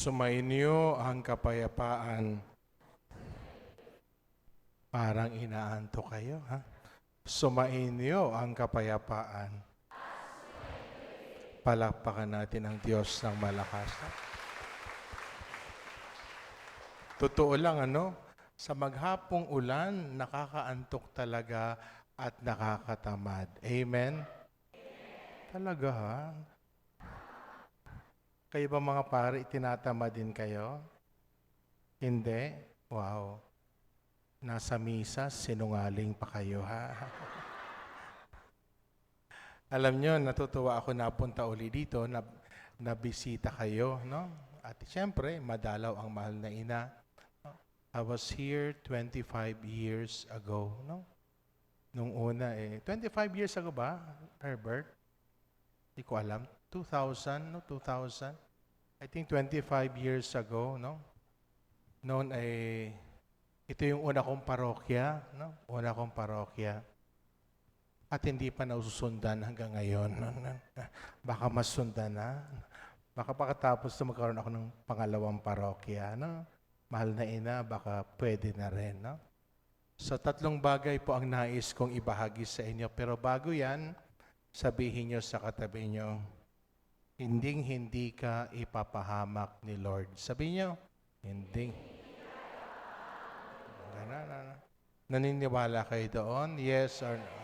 Sumainyo ang kapayapaan. Parang inaantok kayo, ha? Sumainyo ang kapayapaan. Palakpakan natin ang Diyos ng malakas. Totoo lang, sa maghapong ulan, nakakaantok talaga at nakakatamad. Amen? Talaga, ha? Kayo ba mga pare, tinatamad din kayo? Hindi? Wow. Nasa misa, sinungaling pa kayo, ha? Alam nyo, natutuwa ako napunta uli dito, nabisita kayo, no? At siyempre, madalaw ang mahal na ina. I was here 25 years ago, no? Nung una 25 years ago ba, Herbert? Hindi ko alam. 2000, no? 2000? I think 25 years ago, no? Noon ito yung una kong parokya, no? Una kong parokya. At hindi pa naususundan hanggang ngayon. Baka masundan na. Baka pagkatapos na magkaroon ako ng pangalawang parokya. No? Mahal na ina, baka pwede na rin. No? So, 3 bagay po ang nais kong ibahagi sa inyo. Pero bago yan, sabihin nyo sa katabi nyo, hindi ka ipapahamak ni Lord. Sabihin nyo, hindi. Naniniwala kayo doon? Yes or no?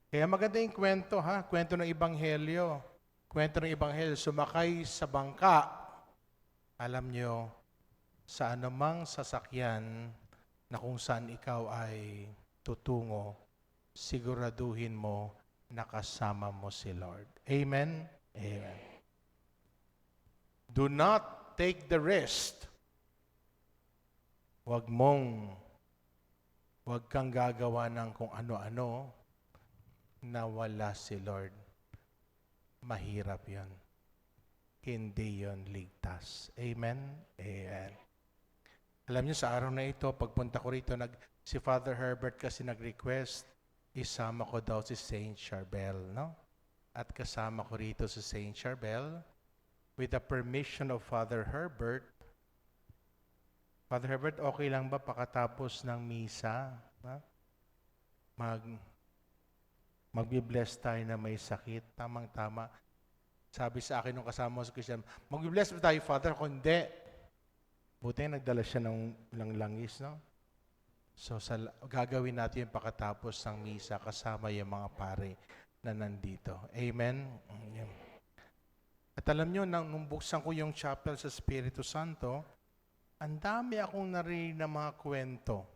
Kaya maganda yung kwento, ha? Kwento ng Ebanghelyo. Kwento ng Ebanghelyo, sumakay sa bangka. Alam nyo, sa anumang sasakyan na kung saan ikaw ay tutungo, siguraduhin mo nakasama mo si Lord. Amen? Amen. Do not take the risk. Huwag kang gagawa ng kung ano-ano na wala si Lord. Mahirap yon. Hindi yon ligtas. Amen? Amen. Alam niyo, sa araw na ito, pagpunta ko rito, si Father Herbert kasi nag-request, isama ko daw si Saint Charbel, no? At kasama ko rito si Saint Charbel, with the permission of Father Herbert. Father Herbert, okay lang ba pakatapos ng misa? Ha? Magbi-bless tayo na may sakit. Tamang-tama. Sabi sa akin nung kasama sa Christian, magbi-bless ba tayo, Father? Kung hindi, buti nagdala siya ng langis, no? So, gagawin natin yung pakatapos ng misa kasama yung mga pare na nandito. Amen? At alam nyo, nung buksan ko yung chapel sa Espiritu Santo, ang dami akong narinig na mga kwento.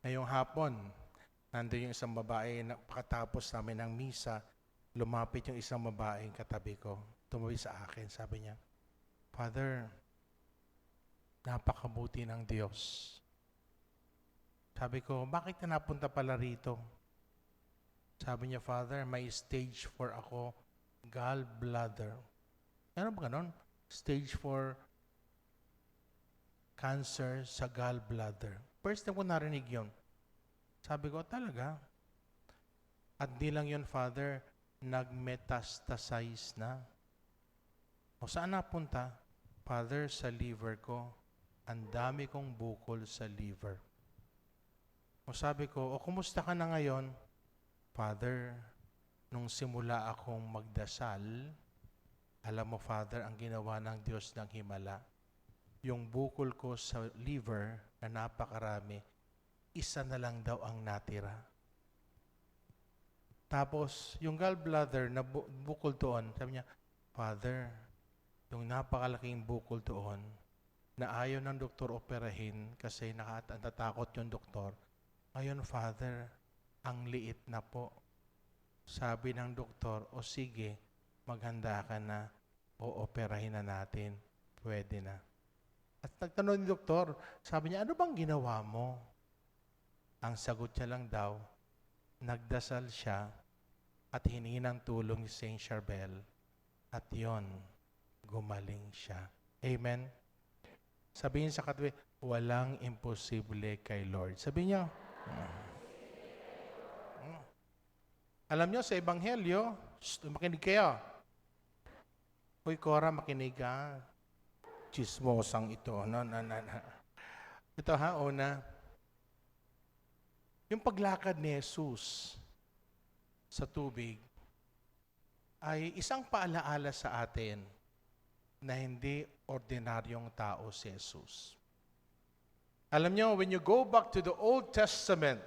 Ngayong hapon, nandun yung isang babae, pakatapos namin ng misa, lumapit yung isang babaeng katabi ko. Tumabi sa akin, sabi niya, Father, napakabuti ng Diyos. Sabi ko, bakit ka napunta pala rito? Sabi niya, Father, may stage 4 ako, gallbladder. Ano ba ganon? Stage 4 cancer sa gallbladder. First time ko narinig yun. Sabi ko, talaga? At di lang yun, Father, nag-metastasize na. O saan napunta? Father, sa liver ko. Ang dami kong bukol sa liver. O sabi ko, kumusta ka na ngayon? Father, nung simula akong magdasal, alam mo, Father, ang ginawa ng Diyos ng Himala, yung bukol ko sa liver na napakarami, isa na lang daw ang natira. Tapos, yung gallbladder na bukol doon, sabi niya, Father, yung napakalaking bukol doon, na ayaw ng doktor operahin kasi natatakot yung doktor. Ngayon, Father, ang liit na po. Sabi ng doktor, o sige, maghanda ka na, o operahin na natin. Pwede na. At nagtanong ni doktor, sabi niya, ano bang ginawa mo? Ang sagot niya lang daw, nagdasal siya at hiningi ng tulong ni Saint Charbel at yon, gumaling siya. Amen? Sabihin sa katabi, walang imposible kay Lord. Sabihin niyo, alam niyo sa Ebanghelyo, makinig kayo, Hoy, Cora, makinig ka. Chismosang ito. No, no, no, no. Ito ha, una. Yung paglakad ni Jesus sa tubig ay isang paalaala sa atin na hindi ordinaryong tao si Jesus. Alam nyo, when you go back to the Old Testament,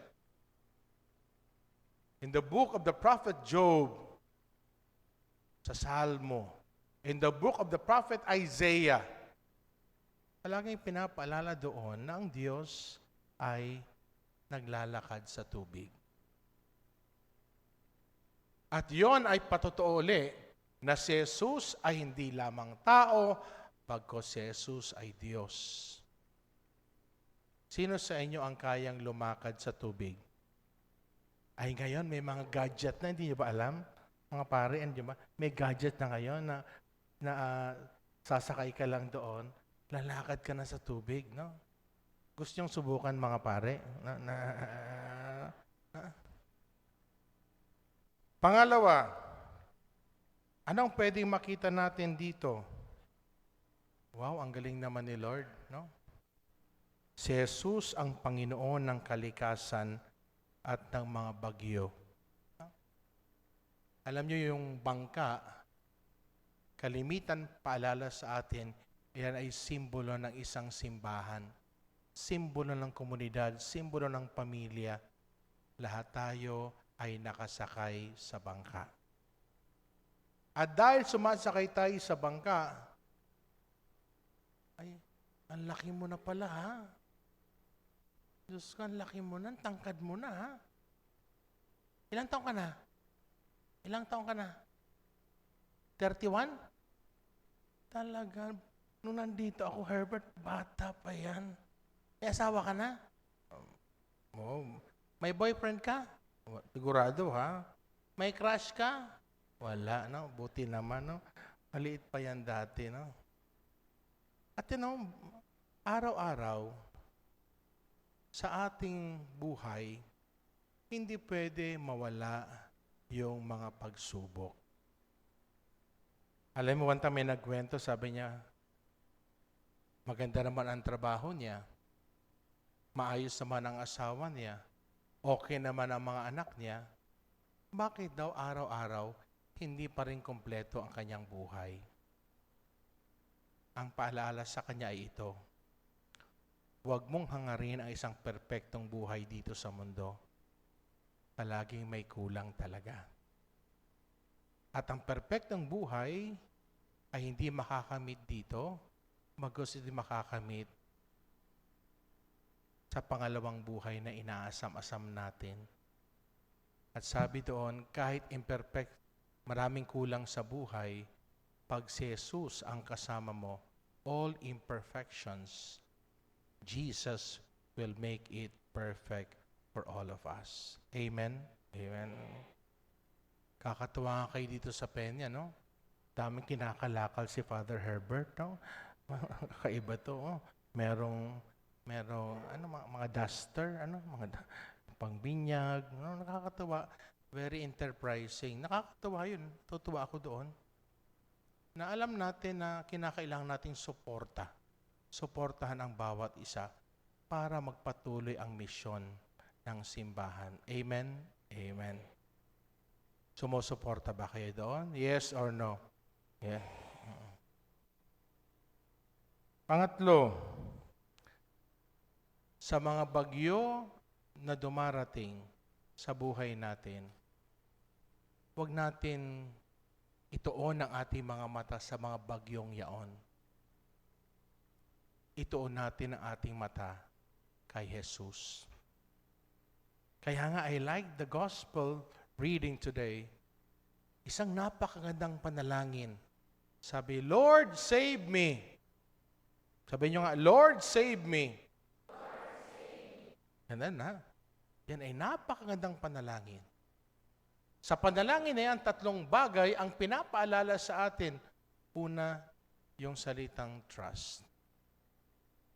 in the book of the prophet Job, sa Salmo, in the book of the prophet Isaiah, palaging pinapaalala doon na ang Diyos ay naglalakad sa tubig. At yon ay patotoo uli na si Jesus ay hindi lamang tao, pagkos si Jesus ay Diyos. Sino sa inyo ang kayang lumakad sa tubig? Ay ngayon may mga gadget na, hindi niyo ba alam? Mga pare, hindi ba? May gadget na ngayon na sasakay ka lang doon, lalakad ka na sa tubig, no? Gusto niyong subukan mga pare? Pangalawa, anong pwedeng makita natin dito? Wow, ang galing naman ni Lord, no? Si Jesus ang Panginoon ng kalikasan at ng mga bagyo. Alam niyo yung bangka, kalimitan paalala sa atin, yan ay simbolo ng isang simbahan. Simbolo ng komunidad, simbolo ng pamilya. Lahat tayo ay nakasakay sa bangka. At dahil sumasakay tayo sa bangka, ay, ang laki mo na pala ha. Diyos ko, ang laki mo na, ang tangkad mo na ha. Ilang taong ka na? Ilang taong ka na? 31? Talaga, nung nandito ako, Herbert, bata pa yan. May asawa ka na? Oh, may boyfriend ka? Sigurado ha? May crush ka? Wala, no? Buti naman, no? Maliit pa yan dati, no? At araw-araw, sa ating buhay, hindi pwede mawala yung mga pagsubok. Alam mo, one time may nagkwento, sabi niya, maganda naman ang trabaho niya, maayos naman ang asawa niya, okay naman ang mga anak niya, bakit daw araw-araw hindi pa rin kompleto ang kanyang buhay? Ang paalala sa kanya ay ito, huwag mong hangarin ang isang perpektong buhay dito sa mundo. Palaging may kulang talaga. At ang perpektong buhay ay hindi makakamit dito, magos hindi makakamit sa pangalawang buhay na inaasam-asam natin. At sabi doon, kahit imperfect, maraming kulang sa buhay, pag si Jesus ang kasama mo, all imperfections, Jesus will make it perfect for all of us. Amen? Amen. Kakatuwa kayo dito sa Peña, no? Daming kinakalakal si Father Herbert, no? Kakaiba to, oh. Merong mga duster, mga pangbinyag, no? Nakakatuwa. Very enterprising. Nakakatuwa yun. Tutuwa ako doon. Na alam natin na kinakailangan nating suporta. Suportahan ang bawat isa para magpatuloy ang misyon ng simbahan. Amen? Amen. Sumusuporta ba kayo doon? Yes or no? Yeah. Pangatlo, sa mga bagyo na dumarating sa buhay natin, huwag natin ituon ang ating mga mata sa mga bagyong yaon. Ituon natin ang ating mata kay Jesus. Kaya nga, I like the gospel reading today. Isang napakagandang panalangin. Sabi, Lord, save me. Sabi nyo nga, Lord, save me. Ganun na. Yan ay napakagandang panalangin. Sa panalangin na yan, tatlong bagay ang pinapaalala sa atin. Una, yung salitang trust.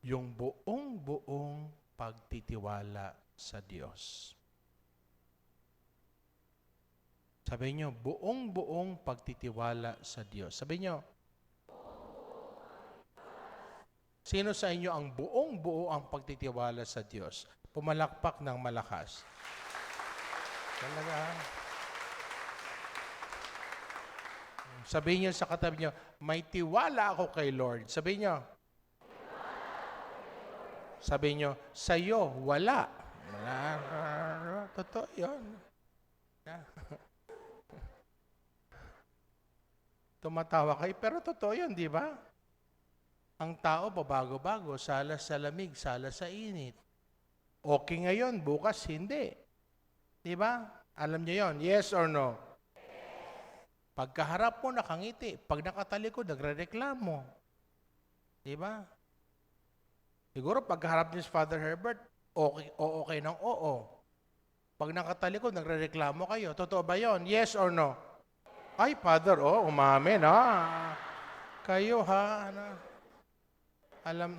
Yung buong-buong pagtitiwala sa Diyos. Sabi nyo, buong-buong pagtitiwala sa Diyos. Sabi nyo, Sino sa inyo ang buong-buo ang pagtitiwala sa Diyos? Pumalakpak ng malakas. Talaga. Sabihin niyo sa katabi niyo, may tiwala ako kay Lord. Sabihin niyo. Sabihin niyo, sa'yo, wala. Totoo yun. Tumatawa kayo, pero totoo yun, di ba? Ang tao, pabago-bago, sala sa lamig, sala sa init. Okay ngayon, bukas hindi. Di ba? Alam niyo yon, yes or no? Pagkaharap mo, nakangiti. Pag nakatalikod, nagre-reklamo. Di ba? Siguro, pagkaharap niyo si Father Herbert, okay ng oo. Pag nakatalikod, nagre-reklamo kayo. Totoo ba yon? Yes or no? Ay, Father, umamin, ha? Kayo, ha? Ano? Alam,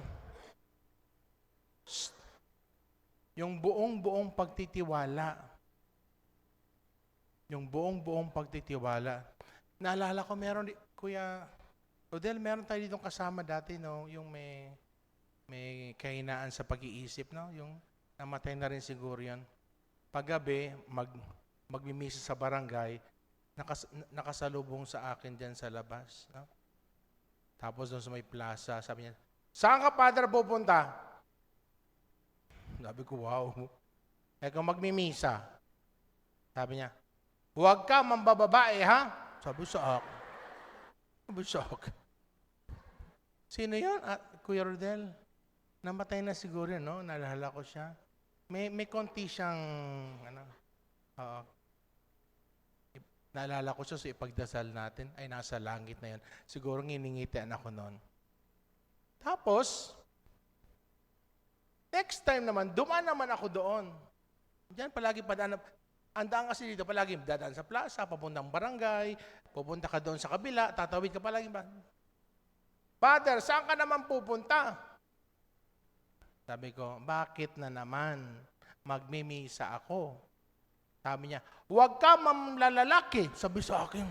yung buong-buong pagtitiwala. Yung buong-buong pagtitiwala. Naalala ko, meron, Kuya Rodel, meron tayo ditong kasama dati, no? Yung may kahinaan sa pag-iisip, no? Yung namatay na rin siguro yun. Paggabi, magmimisa sa barangay, nakasalubong sa akin dyan sa labas. No? Tapos doon sa may plaza, sabi niya, saan ka, Father, pupunta? Sabi ko, wow. Kung magmimisa. Sabi niya, huwag ka mambababae, ha? Sabi sa akin. Sino yun? Kuya Rodel? Namatay na siguro yun, no? Naalala ko siya. May konti siyang, naalala ko siya sa ipagdasal natin. Ay, nasa langit na yun. Siguro nginingitian ako noon. Tapos, next time naman, dumaan naman ako doon. Diyan palagi padaan. Ang daan kasi dito, palagi dadaan sa plaza, papuntang barangay, pupunta ka doon sa kabila, tatawid ka palagi ba? Father, saan ka naman pupunta? Sabi ko, bakit na naman? Magmimisa ako. Sabi niya, huwag ka mamlalalaki. Sabi sa akin.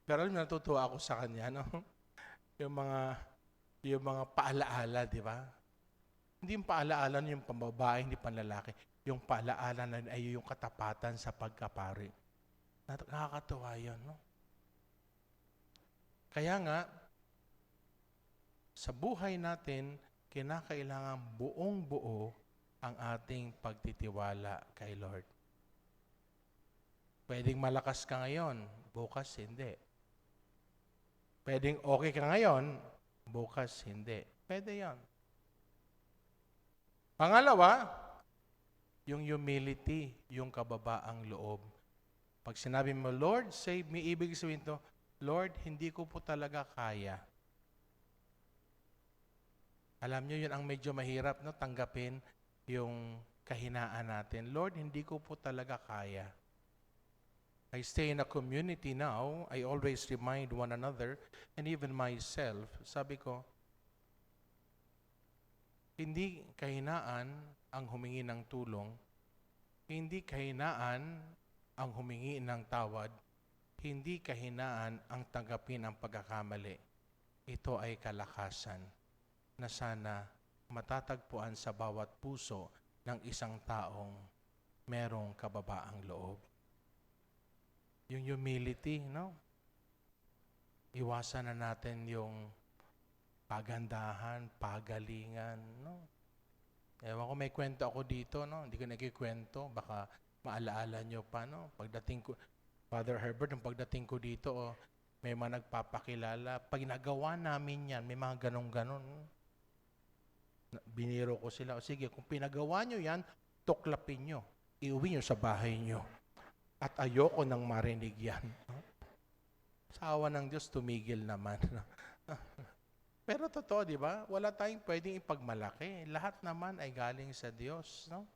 Pero natutuwa ako sa kanya, no? Yung mga paalaala, di ba? Hindi yung paalaala yung pambabae, hindi panlalaki. Yung paalaala na ay yung katapatan sa pagkapari. Nakakatuwa yun, no? Kaya nga, sa buhay natin, kinakailangan buong-buo ang ating pagtitiwala kay Lord. Pwedeng malakas ka ngayon, bukas hindi. Pwedeng okay ka ngayon, bukas hindi. Pwede yan. Pangalawa, yung humility, yung kababaang loob. Pag sinabi mo, Lord, save me, ibig sabihin to, Lord, hindi ko po talaga kaya. Alam nyo, yun ang medyo mahirap, no? Tanggapin yung kahinaan natin. Lord, hindi ko po talaga kaya. I stay in a community now. I always remind one another and even myself. Sabi ko, hindi kahinaan ang humingi ng tulong. Hindi kahinaan ang humingi ng tawad. Hindi kahinaan ang tanggapin ang pagkakamali. Ito ay kalakasan na sana matatagpuan sa bawat puso ng isang taong merong kababaang loob. Yung humility, no? Iwasan na natin yung pagandahan, pagalingan, no? Ewan ko, may kwento ako dito, no? Hindi ko nagkikwento, baka maalaala nyo pa, no? Pagdating ko, Father Herbert, yung pagdating ko dito, may mga nagpapakilala. Pag nagawa namin yan, may mga ganun-ganon. Biniro ko sila, sige, kung pinagawa nyo yan, tuklapin nyo. Iuwi nyo sa bahay nyo. At ayoko nang marinig yan. Sa awa ng Diyos, tumigil naman. Pero totoo, di ba? Wala tayong pwedeng ipagmalaki. Lahat naman ay galing sa Diyos. No?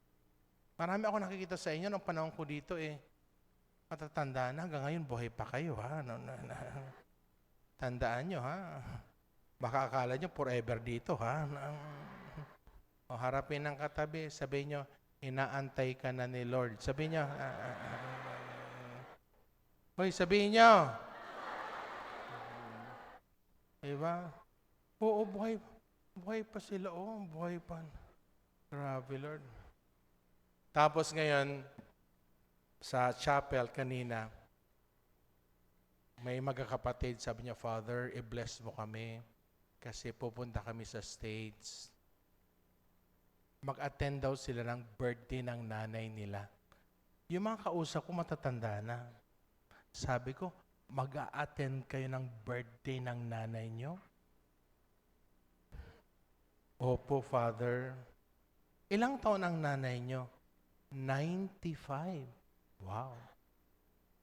Marami ako nakikita sa inyo nung panahon ko dito matatanda na, hanggang ngayon buhay pa kayo, ha? Tandaan nyo, ha? Baka akala nyo forever dito, ha? O harapin ng katabi, sabihin nyo, inaantay ka na ni Lord. Sabihin nyo, sabihin nyo, Diba? Oo, buhay. Buhay pa sila. Oo, buhay pa. Grabe, Lord. Tapos ngayon, sa chapel kanina, may magkakapatid, sabi niya, Father, i-bless mo kami kasi pupunta kami sa States. Mag-attend daw sila ng birthday ng nanay nila. Yung mga kausap ko matatanda na. Sabi ko, mag-a-attend kayo ng birthday ng nanay nyo? Opo, Father. Ilang taon ang nanay nyo? 95. Wow.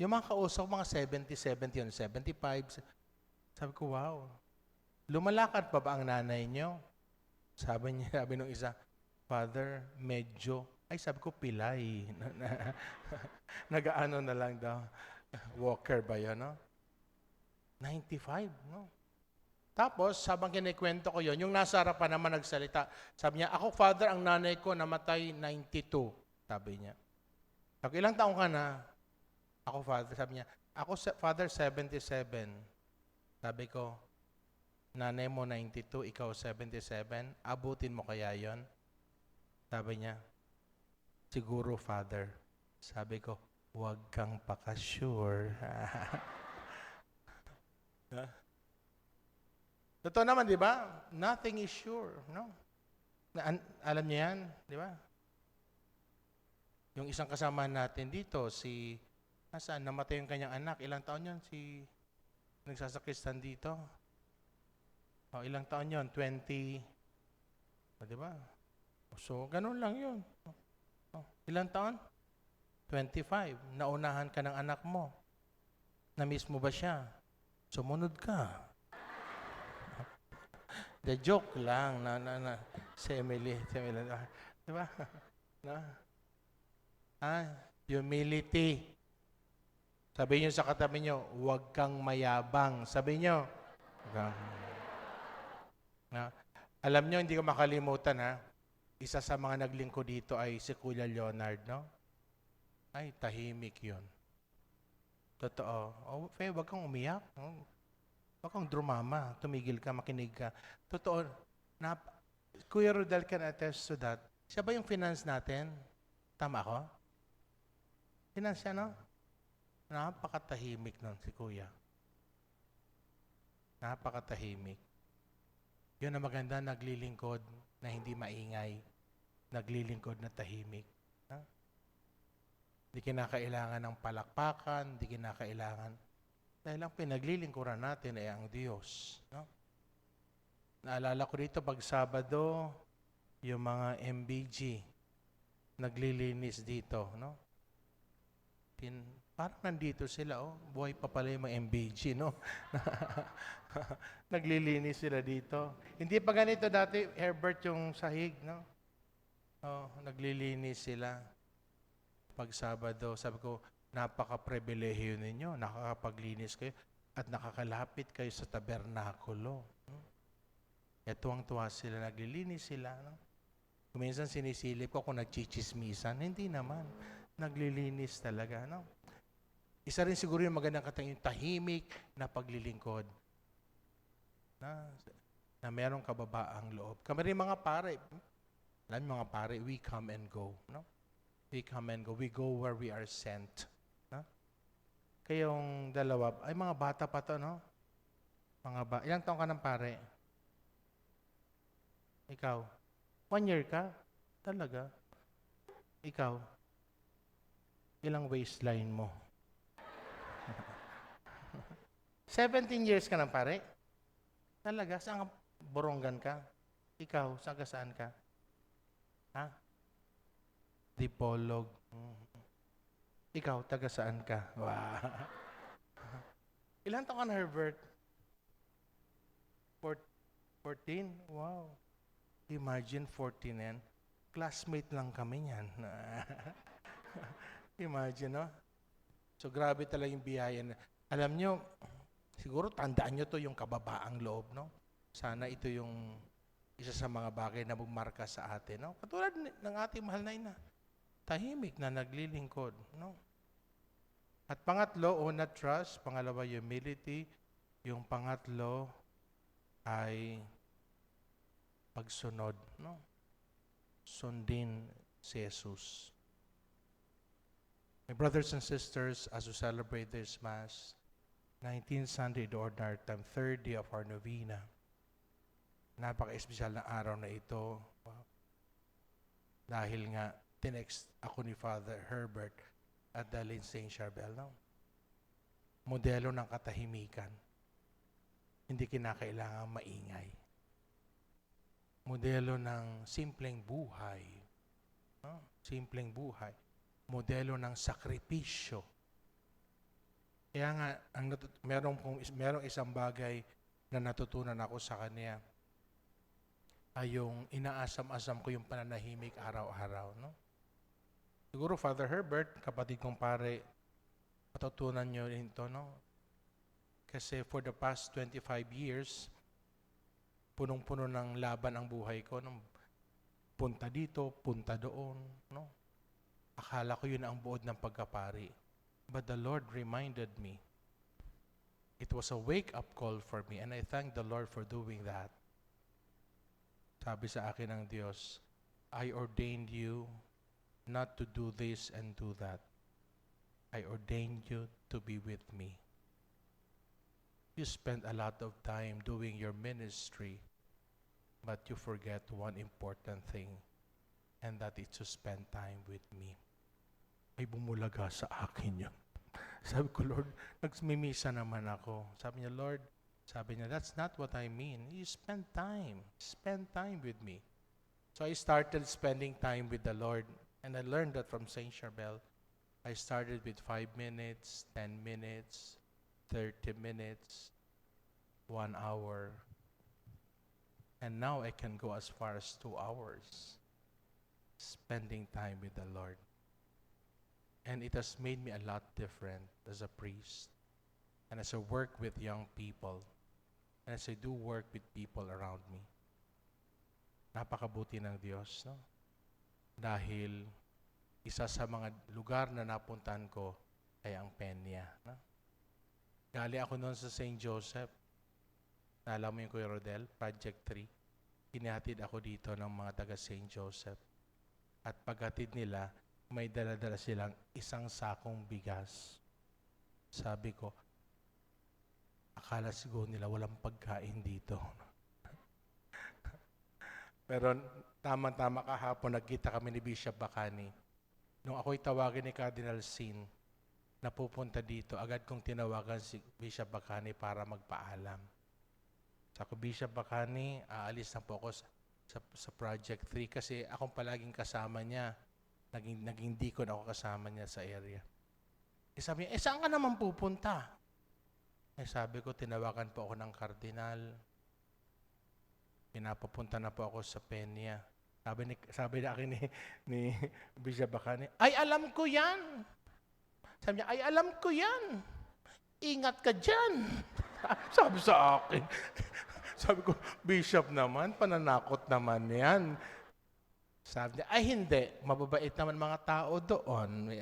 Yung mga kausap, mga 70, 70 yun, 75. Sabi ko, wow. Lumalakad pa ba ang nanay nyo? Sabi niya, sabi nung isa, Father, medyo. Ay, sabi ko, pilay. Nag-ano na lang daw. Walker ba yun, no? 95, no? Tapos, habang kinikwento ko yon, yung nasa harapan naman nagsalita. Sabi niya, ako, Father, ang nanay ko namatay 92. Sabi niya. Sabi, ilang taong ka na? Ako, Father. Sabi niya, ako, Father, 77. Sabi ko, nanay mo 92, ikaw 77. Abutin mo kaya yon? Sabi niya, siguro, Father. Sabi ko, huwag kang pakasure. Totoo naman, di ba? Nothing is sure, no? Alam niyo yan, di ba? Yung isang kasama natin dito, nasaan, namatay yung kanyang anak. Ilang taon yun? Nagsasakristan dito. O, ilang taon yun? 20, di ba? So, ganun lang yun. Ilang taon? 25. Naunahan ka ng anak mo. Na-miss mo ba siya? Sumunod ka. The joke lang si Emily, di ba? Humility. Sabi niyo sa katabi niyo, huwag kang mayabang. Sabi niyo, alam niyo, hindi ko makalimutan, ha? Isa sa mga naglingkod dito ay si Kuya Leonard, no? Ay, tahimik yun. Totoo. Oh, huwag kang umiyak. Huwag kang drumama, tumigil ka, makinig ka. Totoo, Kuya Rodel can attest to that. Siya ba yung finance natin? Tama ako? Finance siya, no? Napakatahimik nun si Kuya. Napakatahimik. Yun ang maganda, naglilingkod na hindi maingay. Naglilingkod na tahimik. Hindi kinakailangan ng palakpakan, hindi kinakailangan. Dahil ang pinaglilingkuran natin ay ang Diyos. No? Naalala ko dito, pag Sabado, yung mga MBG, naglilinis dito. No? Parang nandito sila, buhay pa pala yung mga MBG. No? Naglilinis sila dito. Hindi pa ganito dati, Herbert, yung sahig. No? Naglilinis sila. Pag Sabado, sabi ko, napaka-pribilehiyo ninyo, nakakapaglinis kayo at nakakalapit kayo sa tabernakulo. Kaya tuwang-tuwa sila, naglilinis sila. No? Kuminsan sinisilip ko kung nagchichismisan. Hindi naman. Naglilinis talaga. No? Isa rin siguro yung magandang katang yung tahimik na paglilingkod. Na merong kababaang loob. Kami rin mga pare. Alam mga pare, we come and go. No? We come and go. We go where we are sent. Kayong dalawa, ay mga bata pa to, no? Ilang taong ka ng pare? Ikaw? 1 year ka? Talaga? Ikaw? Ilang waistline mo? 17 years ka ng pare? Talaga? Saan ka? Borongan ka? Ikaw? Saan ka? Ha? Dipolog. Ikaw, taga saan ka? Wow. Ilan taon ka na, Herbert? 14? Wow. Imagine 14 yan. Classmate lang kami yan. Imagine, no? So, grabe talaga yung biyaya. Alam nyo, siguro tandaan nyo to yung kababaang loob, no? Sana ito yung isa sa mga bagay na bumarka sa atin, no? Katulad ng ating mahal na ina. Tahimik na naglilingkod, no? At pangatlo, una, trust. Pangalawa, humility. Yung pangatlo, ay pagsunod, no? Sundin si Jesus. My brothers and sisters, as we celebrate this Mass, 19th Sunday, the Ordinary Time, third day of our novena, napaka-espesyal na araw na ito. Dahil nga, tinext ako ni Father Herbert at dalhin St. Charbel, no? Modelo ng katahimikan. Hindi kinakailangan maingay. Modelo ng simpleng buhay. No? Simpleng buhay. Modelo ng sakripisyo. Kaya nga, merong isang bagay na natutunan ako sa kanya ay yung inaasam-asam ko yung pananahimik araw-araw. No? Siguro, Father Herbert, kapatid kong pare, matutunan nyo rin ito, no? Kasi for the past 25 years, punong-puno ng laban ang buhay ko. No? Punta dito, punta doon. No? Akala ko yun ang buod ng pagkapari. But the Lord reminded me. It was a wake-up call for me, and I thank the Lord for doing that. Sabi sa akin ng Diyos, I ordained you not to do this and do that. I ordained you to be with me. You spend a lot of time doing your ministry, but you forget one important thing, and that is to spend time with me. Ay bumulaga sa akin yun. Sabi ko, Lord, nagmimisa naman ako. Sabi niya, Lord, that's not what I mean. You spend time. Spend time with me. So I started spending time with the Lord, and I learned that from St. Charbel. I started with 5 minutes, 10 minutes, 30 minutes, 1 hour. And now I can go as far as 2 hours spending time with the Lord. And it has made me a lot different as a priest and as I work with young people and as I do work with people around me. Napakabuti ng Diyos, no? Dahil isa sa mga lugar na napuntahan ko ay ang Peña. No? Gali ako noon sa St. Joseph. Alam mo yung Kuya Rodel, Project 3. Hinihatid ako dito ng mga taga St. Joseph. At paghatid nila, may dala-dala silang isang sakong bigas. Sabi ko, akala siguro nila walang pagkain dito. Pero tama-tama kahapon, nagkita kami ni Bishop Bacani. Nung ako'y tawagin ni Cardinal Sin na pupunta dito, agad kong tinawagan si Bishop Bacani para magpaalam. Sabi ko, Bishop Bacani, aalis na po ako sa Project 3 kasi akong palaging kasama niya. Naging deacon ako kasama niya sa area. Sabi niya, saan ka naman pupunta? Sabi ko, tinawagan po ako ng kardinal. Pinapapunta na po ako sa Peña. Sabi na akin ni Bishop Bacani, ay alam ko yan. Sabi niya, ay alam ko yan. Ingat ka dyan. Sabi sa akin. Sabi ko, Bishop naman, pananakot naman yan. Sabi niya, ay hindi, mababait naman mga tao doon.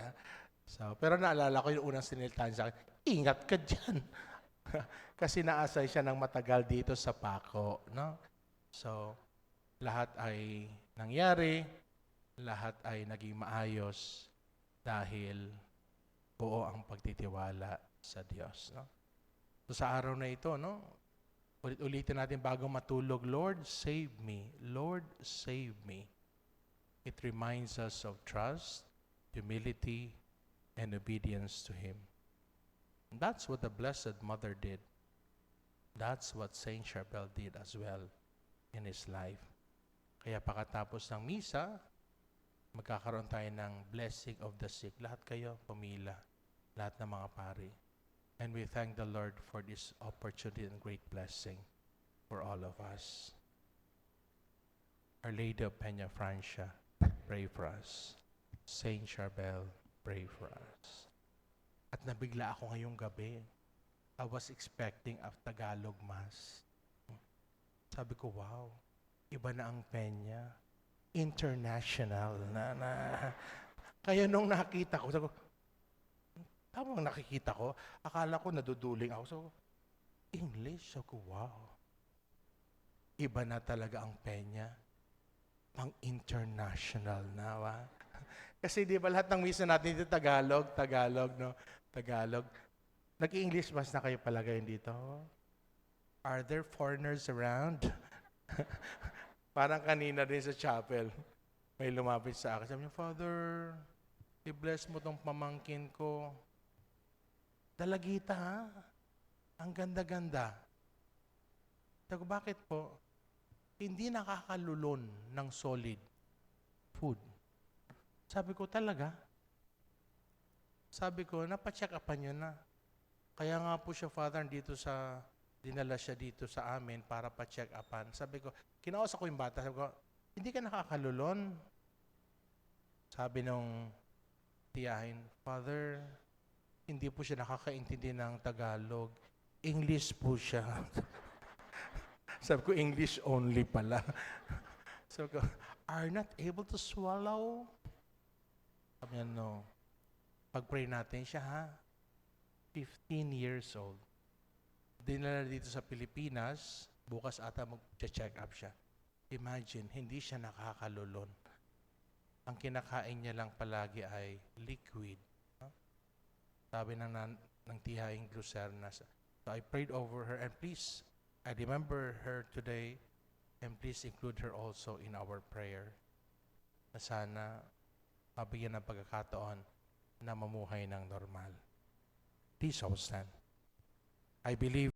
So, pero naalala ko yung unang siniltahan sa akin, ingat ka dyan. Kasi naasay siya ng matagal dito sa Paco. No? So, lahat ay nangyari, lahat ay naging maayos dahil buo ang pagtitiwala sa Diyos. No? So, sa araw na ito, no? Ulit-ulitin natin bago matulog, Lord, save me. Lord, save me. It reminds us of trust, humility, and obedience to Him. And that's what the Blessed Mother did. That's what Saint Charbel did as well in his life. Kaya pagkatapos ng misa, magkakaroon tayo ng blessing of the sick. Lahat kayo, pumila. Lahat ng mga pari. And we thank the Lord for this opportunity and great blessing for all of us. Our Lady of Peña Francia, pray for us. Saint Charbel, pray for us. At nabigla ako ngayong gabi. I was expecting a Tagalog Mass. Sabi ko, wow, iba na ang Peña. International na. Kaya nung nakita ko, sabi ko, tamang nakikita ko, akala ko naduduling ako. So, English. Sabi ko, wow. iba na talaga ang Peña. Pang-international na, wa? Kasi di ba lahat ng misa natin dito Tagalog, no? Tagalog. Nag-English mas na kayo palagay dito? Are there foreigners around? Parang kanina din sa chapel, may lumapit sa akin. Sabi niya, Father, i-bless mo tong pamangkin ko. Dalagita, ha? Ang ganda-ganda. Sabi ko, bakit po? Hindi nakakalulon ng solid food. Sabi ko, talaga? Sabi ko, napacheck upan niyo na. Kaya nga po siya, Father, dinala siya dito sa amin para pa-check upan. Sabi ko, kinausap ko yung bata. Sabi ko, hindi ka nakakalulon. Sabi nung tiyahin, Father, hindi po siya nakakaintindi ng Tagalog. English po siya. Sabi ko, English only pala. Sabi ko, are not able to swallow? Sabi niya, no. Pag-pray natin siya, ha? 15 years old. Dinala dito sa Pilipinas, bukas ata mag-check up siya. Imagine, hindi siya nakakalulon. Ang kinakain niya lang palagi ay liquid. No? Sabi ng tihaing Lucerna. So I prayed over her, and please, I remember her today, and please include her also in our prayer. Na sana mabigyan ng pagkakataon na mamuhay ng normal. Please all stand. I believe